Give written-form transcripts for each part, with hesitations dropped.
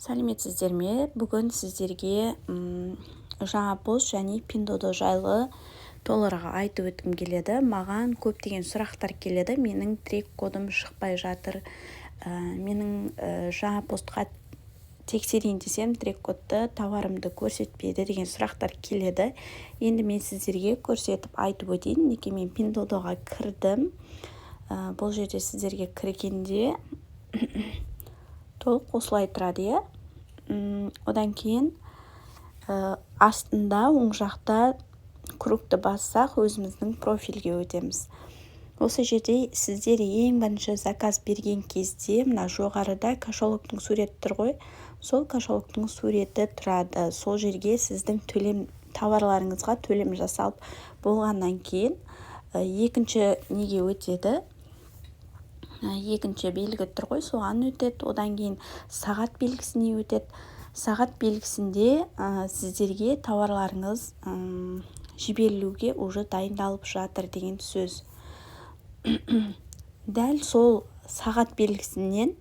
Сәлеметсіздер ме? Бүгін сіздерге жаңа пост және Pinduoduo жайлы толығырақ айтып өткім келеді. Маған көптеген сұрақтар келеді. Менің трек кодым шықпай жатыр. Менің жаңа постқа тексерейін десем, трек кодты тауарымды көрсетпеді деген сұрақтар келеді. Енді мен сіздерге көрсетіп айтып өтейін. Неге мен Pinduoduoға кірдім. Бұл жерде сіздерге кіргенде толық осылай тұрады, иә. Одан кейін астында оң жақта кругты бассақ өзіміздің профильге өтеміз. Осы жерде сіздер ең бірінші заказ берген кезде мына жоғарыда кошелектің суреті тұр ғой. Сол кошелектің суреті тұрады. Сол жерге сіздің тауарларыңызға төлем жасалып болғаннан кейін екінші неге өтеді. Екінші белгі тұр ғой, соған өтеді. Одан кейін сағат белгісіне өтеді. Сағат белгісінде сіздерге тауарларыңыз жіберілуге уже дайындалып жатыр деген сөз. Дәл сол сағат белгісінен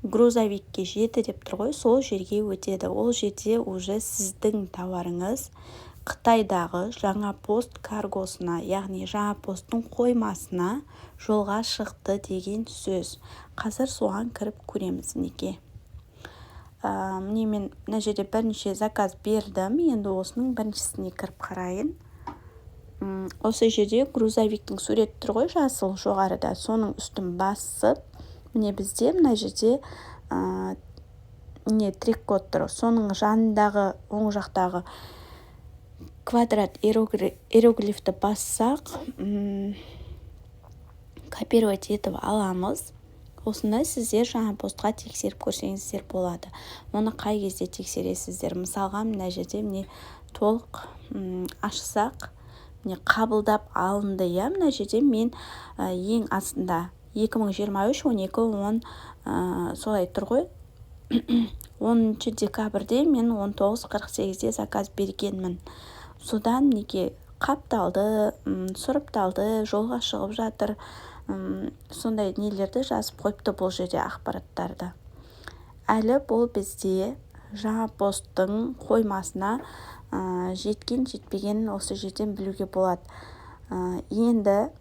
грузовикке жеті деп тұр ғой, сол жерге өтеді. Ол жерде уже сіздің тауарыңыз Қытайдағы жаңа пост каргосына, яғни жаңа посттың қоймасына жолға шықты деген сөз. Қазір соған кіріп көреміз неге. Міне мен мына жерде бірнеше заказ бердім. Енді осының біріншісіне кіріп қарайын. Осы жерде грузовиктің суреті тұр ғой, жасыл жоғарыда. Соның үстін басып, міне бізде мына жерде трек код тұр. Соның жанындағы оң жақтағы квадрат иероглифті бассақ, копировать етіп аламыз. Осында сіздер жаңа постқа тексеріп көрсеңіздер болады. Оны қай кезде тексересіздер? Мысалға, мына жерде міне толық ашсақ, міне қабылдап алынды, иә. Мына жерде мен ең астында 2023-12-10 солай тұр ғой. 10 декабрьде мен 19:48-де заказ бергенмін. Содан неге қапталды, сұрыпталды, жолға шығып жатыр. Сондай нелерді жазып қойыпты бұл жерде ақпараттарды. Әлі бұл бізде жаңа посттың қоймасына жеткен жетпегенін осы жерден білуге болады. Енді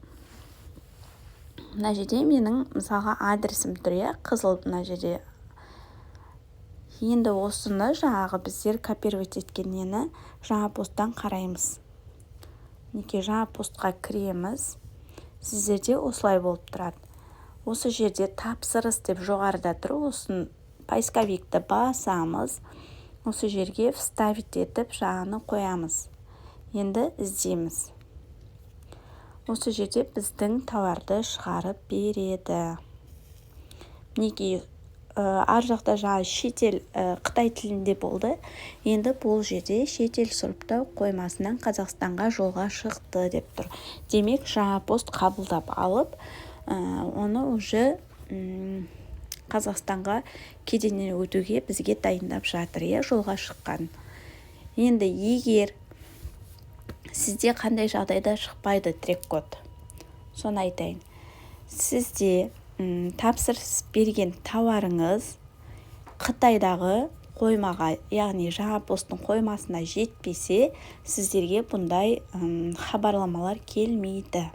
мына жерде менің мысалға адресім тұр, иә, қызыл мына жерде. Енді осыны жаңағы біздер копировать еткеннені жаңа посттан қараймыз. Неге жаңа постқа кіреміз. Сіздерде осылай болып тұрады. Осы жерде тапсырыс деп жоғарыда тұр. Осын поисковикті басамыз. Осы жерге вставить етіп жағаны қоямыз. Енді іздейміз. Осы жерде біздің тауарды шығарып береді. Неге ар жақта жаңа шетел Қытай тілінде болды. Енді бұл жерде шетел сұрыптау қоймасынан Қазақстанға жолға шықты деп тұр. Демек, жаңа пост қабылдап алып, оны уже Қазақстанға кеденнен өтуге бізге дайындап жатыр, иә, жолға шыққан. Енді егер сізде қандай жағдайда шықпайды трек код, соны айтайын. Сізде тапсырыс берген тауарыңыз Қытайдағы қоймаға, яғни жаңа посттың қоймасына жетпесе, сіздерге бұндай хабарламалар келмейді.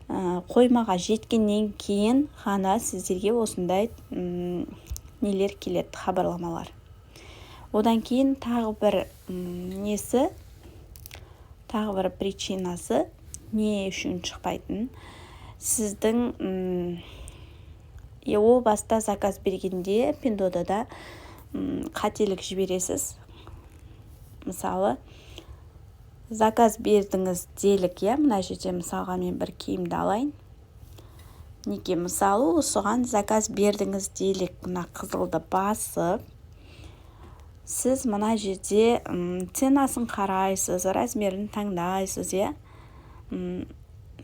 Қоймаға жеткеннен кейін ғана сіздерге осындай нелер келеді, хабарламалар. Одан кейін тағы бір причинасы не үшін шықпайтын. Сіздің о баста заказ бергенде Pinduoduoда қателік жібересіз. Мысалы, заказ бердіңіз делік, иә, мына жерде мысалға мен бір киімді алайын. Неге мысалы осыған заказ бердіңіз делік, мына қызылды басып, сіз мына жерде ценасын қарайсыз, размерін таңдайсыз, иә.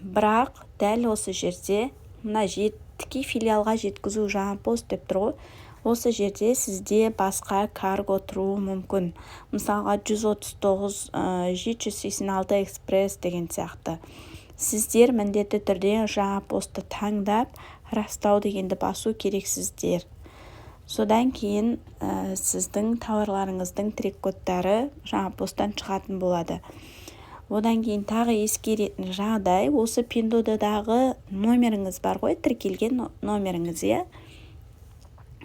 Бірақ дәл осы жерде мына тіке филиалға жеткізу жаңа пост деп тұр ғой. Осы жерде сізде басқа карго тұруы мүмкін. Мысалға 139-786 экспресс деген сияқты. Сіздер міндетті түрде жаңа постты таңдап, растау дегенді басу керексіздер. Содан кейін сіздің тауарларыңыздың трек-кодтары жаңа посттан шығатын болады. Одан кейін тағы ескеретін жағдай, осы Pinduoduoдағы номеріңіз бар ғой, тіркелген номеріңіз, иә.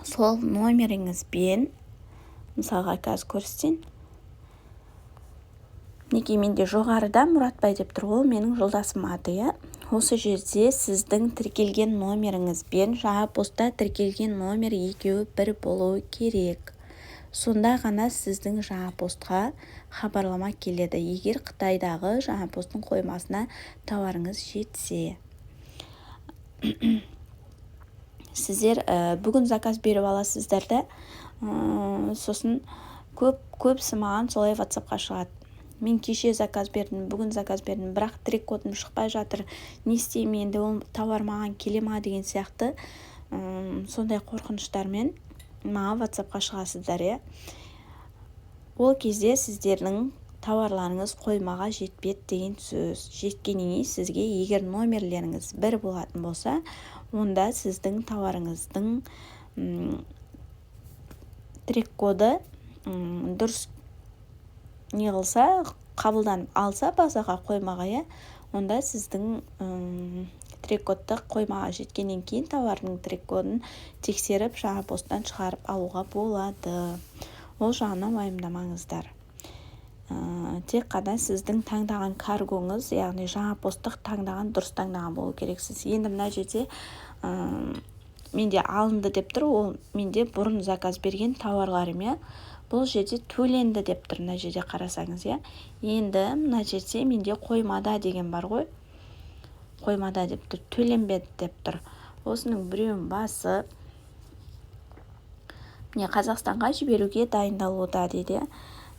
Сол номеріңізбен, мысалға қазір көрсетейін. Неге менде жоғарыда Мұратбай деп тұр, ол менің жолдасым аты, иә. Осы жерде сіздің тіркелген номеріңізбен жаңа постта тіркелген номер екеуі бір болуы керек. Сонда ғана сіздің жаңа постқа хабарлама келеді, егер Қытайдағы жаңа посттың қоймасына тауарыңыз жетсе. Сіздер бүгін заказ беріп аласыздар да, сосын көбісі маған солай WhatsApp-қа шығады. Мен кеше заказ бердім, бүгін заказ бердім, бірақ трек-кодым шықпай жатыр, не істеймін енді, ол тауар маған келе ма деген сияқты сондай қорқыныштармен маған WhatsApp-қа шығасыздар, иә. Ол кезде сіздердің тауарларыңыз қоймаға жетпеді деген сөз. Жеткеннен кейін сізге егер номерлеріңіз бір болатын болса, онда сіздің тауарыңыздың трек-коды дұрыс не қылса, қабылданып алса базаға, қоймаға, иә, онда сіздің трек-кодты қоймаға жеткеннен кейін тауардың трек-кодын тексеріп жаңа посттан шығарып алуға болады. Ол жағынан уайымдамаңыздар. Тек қана сіздің таңдаған каргоңыз, яғни жаңа посттық таңдаған, дұрыс таңдаған болу керексіз. Енді мына жерде менде алынды деп тұр, ол менде бұрын заказ берген тауарларым, иә. Бұл жерде төленді деп тұр, мына жерде қарасаңыз, иә. Енді мына жерде менде қоймада деген бар ғой. Қоймада деп тұр, төленбеді деп тұр. Осының біреуін басып, міне Қазақстанға жіберуге дайындалуда дейді.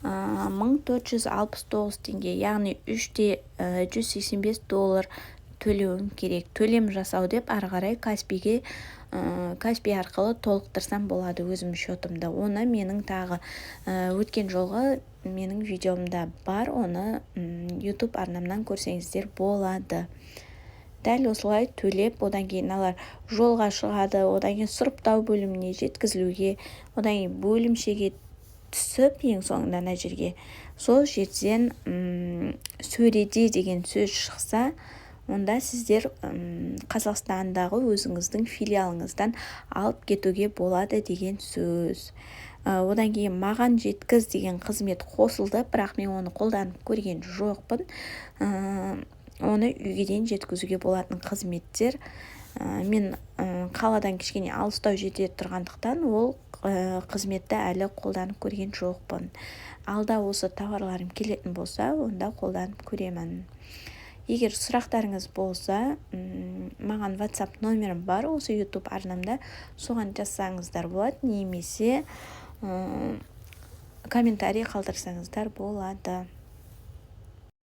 1469 теңге, яғни 3-те $185 төлеуім керек. Төлем жасау деп ары қарай Каспи арқылы толықтырсам болады өзім шотымда. Оны менің тағы өткен жолғы менің видеомда бар, оны YouTube арнамнан көрсеңіздер болады. Дәл осылай төлеп, одан кейін алар жолға шығады, одан кейін сұрыптау бөліміне жеткізілуге, одан кейін бөлімшеге түсіп, ең соңында мына жерге сол жерден сөреде деген сөз шықса, онда сіздер Қазақстандағы өзіңіздің филиалыңыздан алып кетуге болады деген сөз. Одан кейін маған жеткіз деген қызмет қосылды, бірақ мен оны қолданып көрген жоқпын. Оны үйге дейін жеткізуге болатын қызметтер. Мен қаладан кішкене алыстау жерде тұрғандықтан ол қызметті әлі қолданып көрген жоқпын. Алда осы тауарларым келетін болса, онда қолданып көремін. Егер сұрақтарыңыз болса, маған WhatsApp номерім бар, осы YouTube арнамда, соған жазсаңыздар болады, немесе комментарий қалдырсаңыздар болады.